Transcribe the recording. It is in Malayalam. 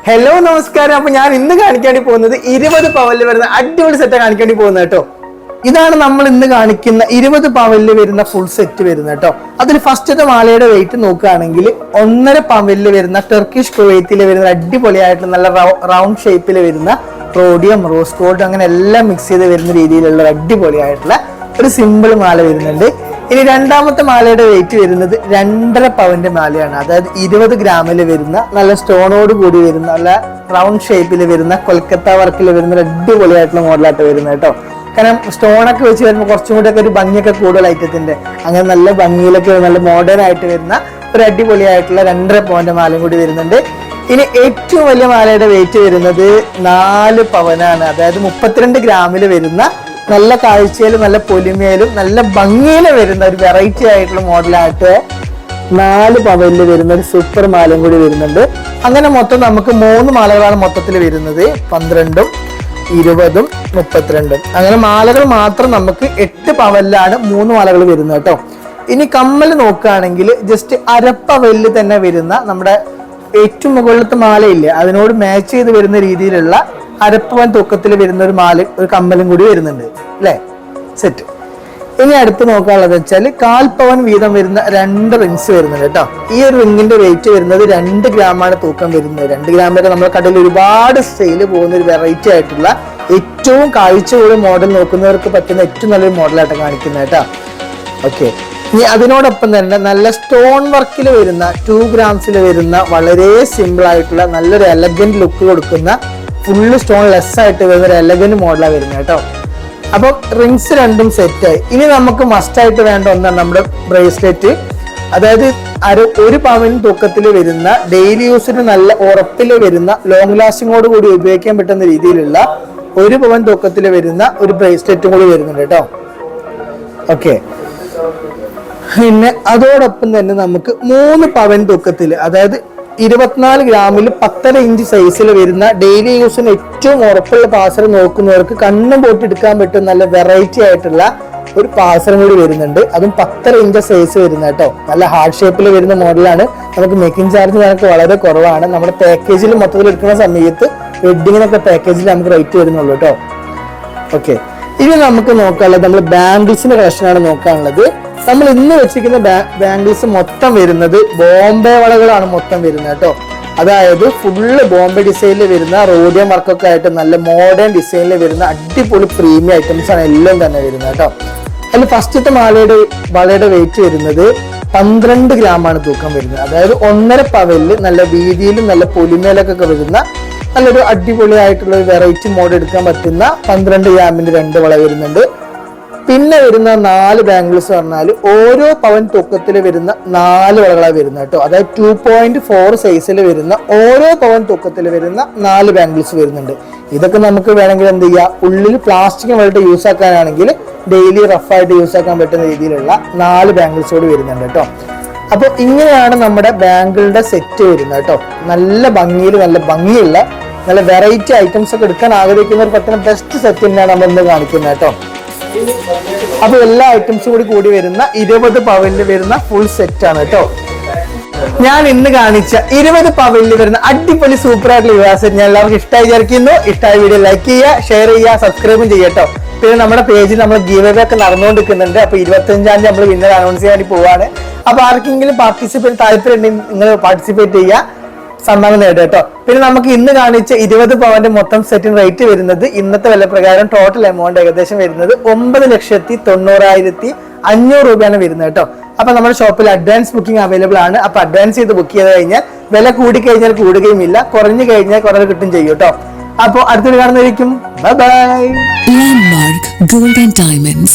ഹലോ നമസ്കാരം. അപ്പൊ ഞാൻ ഇന്ന് കാണിക്കാണ്ടി പോകുന്നത് 20 പവനിൽ വരുന്ന അടിപൊളി സെറ്റ് കാണിക്കാണ്ടി പോകുന്നത് കേട്ടോ. ഇതാണ് നമ്മൾ ഇന്ന് കാണിക്കുന്ന 20 പവനിൽ വരുന്ന ഫുൾ സെറ്റ് വരുന്നത് കേട്ടോ. അതിൽ ഫസ്റ്റത്തെ മാലയുടെ വെയിറ്റ് നോക്കുകയാണെങ്കിൽ 1.5 പവനിൽ വരുന്ന ടർക്കിഷ് കുവൈത്തിൽ വരുന്ന അടിപൊളിയായിട്ടുള്ള നല്ല റൗണ്ട് ഷേപ്പിൽ വരുന്ന റോഡിയം, റോസ് ഗോൾഡ് അങ്ങനെ എല്ലാം മിക്സ് ചെയ്ത് വരുന്ന രീതിയിലുള്ള അടിപൊളിയായിട്ടുള്ള ഒരു സിമ്പിൾ മാല വരുന്നുണ്ട്. ഇനി രണ്ടാമത്തെ മാലയുടെ വെയിറ്റ് വരുന്നത് 2.5 പവന്റെ മാലയാണ്. അതായത് 20 ഗ്രാമിൽ വരുന്ന നല്ല സ്റ്റോണോട് കൂടി വരുന്ന നല്ല റൗണ്ട് ഷേപ്പിൽ വരുന്ന കൊൽക്കത്ത വർക്കിൽ വരുന്ന അടിപൊളിയായിട്ടുള്ള മോഡലായിട്ട് വരുന്നത് കേട്ടോ. കാരണം സ്റ്റോണൊക്കെ വെച്ച് വരുമ്പോൾ കുറച്ചും കൂടി ഒക്കെ ഒരു ഭംഗിയൊക്കെ കൂടുതൽ ഐറ്റത്തിന്റെ അങ്ങനെ നല്ല ഭംഗിയിലൊക്കെ നല്ല മോഡേൺ ആയിട്ട് വരുന്ന ഒരു അടിപൊളിയായിട്ടുള്ള 2.5 പവന്റെ മാലയും കൂടി വരുന്നുണ്ട്. ഇനി ഏറ്റവും വലിയ മാലയുടെ വെയിറ്റ് വരുന്നത് 4 പവനാണ്. അതായത് 32 ഗ്രാമിൽ വരുന്ന നല്ല കാഴ്ചയിലും നല്ല പൊലിമയിലും നല്ല ഭംഗിയിലും വരുന്ന ഒരു വെറൈറ്റി ആയിട്ടുള്ള മോഡലായിട്ട് 4 പവനിൽ വരുന്ന ഒരു സൂപ്പർ മാലയും കൂടി വരുന്നുണ്ട്. അങ്ങനെ മൊത്തം നമുക്ക് 3 മാലകളാണ് മൊത്തത്തിൽ വരുന്നത്. 12ഉം 20ഉം 32ഉം അങ്ങനെ മാലകൾ മാത്രം നമുക്ക് 8 പവനിലാണ് 3 മാലകൾ വരുന്നത് കേട്ടോ. ഇനി കമ്മൽ നോക്കുകയാണെങ്കിൽ ജസ്റ്റ് 1/2 പവനിൽ തന്നെ വരുന്ന നമ്മുടെ ഏറ്റവും മുകളിലത്തെ മാലയില്ലേ അതിനോട് മാച്ച് ചെയ്ത് വരുന്ന രീതിയിലുള്ള 1/2 പവൻ തൂക്കത്തിൽ വരുന്ന ഒരു ഒരു കമ്മലും കൂടി വരുന്നുണ്ട് അല്ലെ സെറ്റ്. ഇനി അടുത്ത് നോക്കാനുള്ളത് വെച്ചാൽ 1/4 പവൻ വീതം വരുന്ന 2 റിങ്സ് വരുന്നുണ്ട് കേട്ടോ. ഈ ഒരു റിങ്ങിന്റെ വെയിറ്റ് വരുന്നത് 2 ഗ്രാമാണ് തൂക്കം വരുന്നത്. 2 ഗ്രാം വരെ നമ്മുടെ കടയിൽ ഒരുപാട് സെയിൽ പോകുന്ന ഒരു വെറൈറ്റി ആയിട്ടുള്ള ഏറ്റവും കാഴ്ച കൂടി മോഡൽ നോക്കുന്നവർക്ക് പറ്റുന്ന ഏറ്റവും നല്ലൊരു മോഡലായിട്ട് കാണിക്കുന്നത് കേട്ടോ. ഓക്കെ, ഇനി അതിനോടൊപ്പം തന്നെ നല്ല സ്റ്റോൺ വർക്കിൽ വരുന്ന 2 ഗ്രാംസിൽ വരുന്ന വളരെ സിമ്പിൾ ആയിട്ടുള്ള നല്ലൊരു എലഗന്റ് ലുക്ക് കൊടുക്കുന്ന ഫുള്ള് സ്റ്റോൺ ലെസ് ആയിട്ട് വരുന്ന ഒരു എലഗന്റ് മോഡലാണ് വരുന്നത് കേട്ടോ. അപ്പൊ റിങ്സ് രണ്ടും സെറ്റായി. ഇനി നമുക്ക് മസ്റ്റ് ആയിട്ട് വേണ്ട ഒന്നാണ് നമ്മുടെ ബ്രേസ്ലെറ്റ്. അതായത് 1 പവൻ തൂക്കത്തിൽ വരുന്ന ഡെയിലി യൂസിന് നല്ല ഉറപ്പിൽ വരുന്ന ലോങ് ലാസ്റ്റിങ്ങോട് കൂടി ഉപയോഗിക്കാൻ പറ്റുന്ന രീതിയിലുള്ള 1 പവൻ തൂക്കത്തിൽ വരുന്ന ഒരു ബ്രേസ്ലെറ്റും കൂടി വരുന്നുണ്ട് കേട്ടോ. ഓക്കെ, പിന്നെ അതോടൊപ്പം തന്നെ നമുക്ക് 3 പവൻ തൂക്കത്തിൽ അതായത് 24 ഗ്രാമിൽ 10.5 ഇഞ്ച് സൈസിൽ വരുന്ന ഡെയിലി യൂസിന് ഏറ്റവും ഉറപ്പുള്ള പാസർ നോക്കുന്നവർക്ക് കണ്ണും പോയിട്ട് എടുക്കാൻ പറ്റും നല്ല വെറൈറ്റി ആയിട്ടുള്ള ഒരു പാസറും കൂടി വരുന്നുണ്ട്. അതും 10.5 ഇഞ്ച് സൈസ് വരുന്ന കേട്ടോ. നല്ല ഹാർഡ് ഷേപ്പിൽ വരുന്ന മോഡലാണ്. നമുക്ക് മേക്കിംഗ് ചാർജ് നമുക്ക് വളരെ കുറവാണ്. നമ്മുടെ പാക്കേജിൽ മൊത്തത്തിൽ എടുക്കുന്ന സമയത്ത് വെഡിങ്ങിനൊക്കെ പാക്കേജിൽ നമുക്ക് റേറ്റ് വരുന്നുള്ളൂ കേട്ടോ. ഓക്കെ, ഇനി നമുക്ക് നോക്കാനുള്ളത് നമ്മൾ ബാംഗിൾസിന്റെ കളക്ഷനാണ് നോക്കാനുള്ളത്. നമ്മൾ ഇന്ന് വെച്ചിരിക്കുന്ന ബാംഗിൾസ് മൊത്തം വരുന്നത് ബോംബെ വളകളാണ് മൊത്തം വരുന്നത് കേട്ടോ. അതായത് ഫുള്ള് ബോംബെ ഡിസൈനിൽ വരുന്ന റോഡിയം വർക്കൊക്കെ ആയിട്ട് നല്ല മോഡേൺ ഡിസൈനിൽ വരുന്ന അടിപൊളി പ്രീമിയം ഐറ്റംസ് ആണ് എല്ലാം തന്നെ വരുന്നത് കേട്ടോ. അതിൽ ഫസ്റ്റത്തെ വളയുടെ വെയിറ്റ് വരുന്നത് 12 ഗ്രാമാണ് തൂക്കം വരുന്നത്. അതായത് 1.5 പവനിൽ നല്ല വീതിയിലും നല്ല പൊലിമേലൊക്കെ വരുന്ന നല്ലൊരു അടിപൊളിയായിട്ടുള്ള ഒരു വെറൈറ്റി മോഡ് എടുക്കാൻ പറ്റുന്ന 12 ഗ്രാമിന്റെ 2 വള വരുന്നുണ്ട്. പിന്നെ വരുന്ന 4 ബാംഗിൾസ് പറഞ്ഞാൽ ഓരോ പവൻ തൂക്കത്തിൽ വരുന്ന 4 വളകളാണ് വരുന്നത് കേട്ടോ. അതായത് 2.4 സൈസിൽ വരുന്ന ഓരോ പവൻ തൂക്കത്തിൽ വരുന്ന 4 ബാംഗിൾസ് വരുന്നുണ്ട്. ഇതൊക്കെ നമുക്ക് വേണമെങ്കിൽ എന്ത് ചെയ്യാം, ഉള്ളിൽ പ്ലാസ്റ്റിക് വേണ്ടിയിട്ട് യൂസ് ആക്കാനാണെങ്കിൽ ഡെയിലി റഫായിട്ട് യൂസ് ആക്കാൻ പറ്റുന്ന രീതിയിലുള്ള 4 ബാംഗിൾസ് കൂടി വരുന്നുണ്ട് കേട്ടോ. അപ്പൊ ഇങ്ങനെയാണ് നമ്മുടെ ബാംഗിളുടെ സെറ്റ് വരുന്നത് കേട്ടോ. നല്ല ഭംഗിയിൽ നല്ല ഭംഗിയുള്ള നല്ല വെറൈറ്റി ഐറ്റംസ് ഒക്കെ എടുക്കാൻ ആഗ്രഹിക്കുന്നവർ പറ്റുന്ന ബെസ്റ്റ് സെറ്റ് തന്നെയാണ് നമ്മൾ ഇന്ന് കാണിക്കുന്നത് കേട്ടോ. അപ്പൊ എല്ലാ ഐറ്റംസും കൂടി വരുന്ന 20 പവനിൽ വരുന്ന ഫുൾ സെറ്റ് ആണ് കേട്ടോ. ഞാൻ ഇന്ന് കാണിച്ച 20 പവനിൽ വരുന്ന അടിപൊളി സൂപ്പർ ആയിട്ടുള്ള യുവ സെറ്റ് ഞാൻ എല്ലാവർക്കും ഇഷ്ടമായി വിചാരിക്കുന്നു. ഇഷ്ടമായ വീഡിയോ ലൈക്ക് ചെയ്യുക, ഷെയർ ചെയ്യുക, സബ്സ്ക്രൈബും ചെയ്യട്ടോ. പിന്നെ നമ്മുടെ പേജിൽ നമ്മൾ ഗീവ് അവേ ഒക്കെ നടന്നുകൊണ്ടിരിക്കുന്നുണ്ട്. അപ്പൊ 25-ാം തീയതി നമ്മൾ വിന്നർ അനൗൺസ് ചെയ്യാൻ വേണ്ടി പോവാണ്. അപ്പൊ ആർക്കെങ്കിലും പാർട്ടിസിപ്പേറ്റ് താല്പര്യം ഉണ്ടെങ്കിൽ നിങ്ങൾ പാർട്ടിസിപ്പേറ്റ് ചെയ്യുക, സമ്മാനം നേടുക കേട്ടോ. പിന്നെ നമുക്ക് ഇന്ന് കാണിച്ച 20 പവന്റെ മൊത്തം സെറ്റിന് റേറ്റ് വരുന്നത് ഇന്നത്തെ വില പ്രകാരം ടോട്ടൽ എമൗണ്ട് ഏകദേശം വരുന്നത് 9,90,500 രൂപയാണ് വരുന്നത് കേട്ടോ. അപ്പൊ നമ്മുടെ ഷോപ്പിൽ അഡ്വാൻസ് ബുക്കിംഗ് അവൈലബിൾ ആണ്. അപ്പൊ അഡ്വാൻസ് ചെയ്ത് ബുക്ക് ചെയ്ത് കഴിഞ്ഞാൽ വില കൂടി കഴിഞ്ഞാൽ കൂടുകയും ഇല്ല, കുറഞ്ഞു കഴിഞ്ഞാൽ കുറവ് കിട്ടും ചെയ്യും കേട്ടോ. അപ്പോൾ അടുത്തൊരു കാണുന്നതായിരിക്കും. Bye bye. Landmark Gold and Diamonds.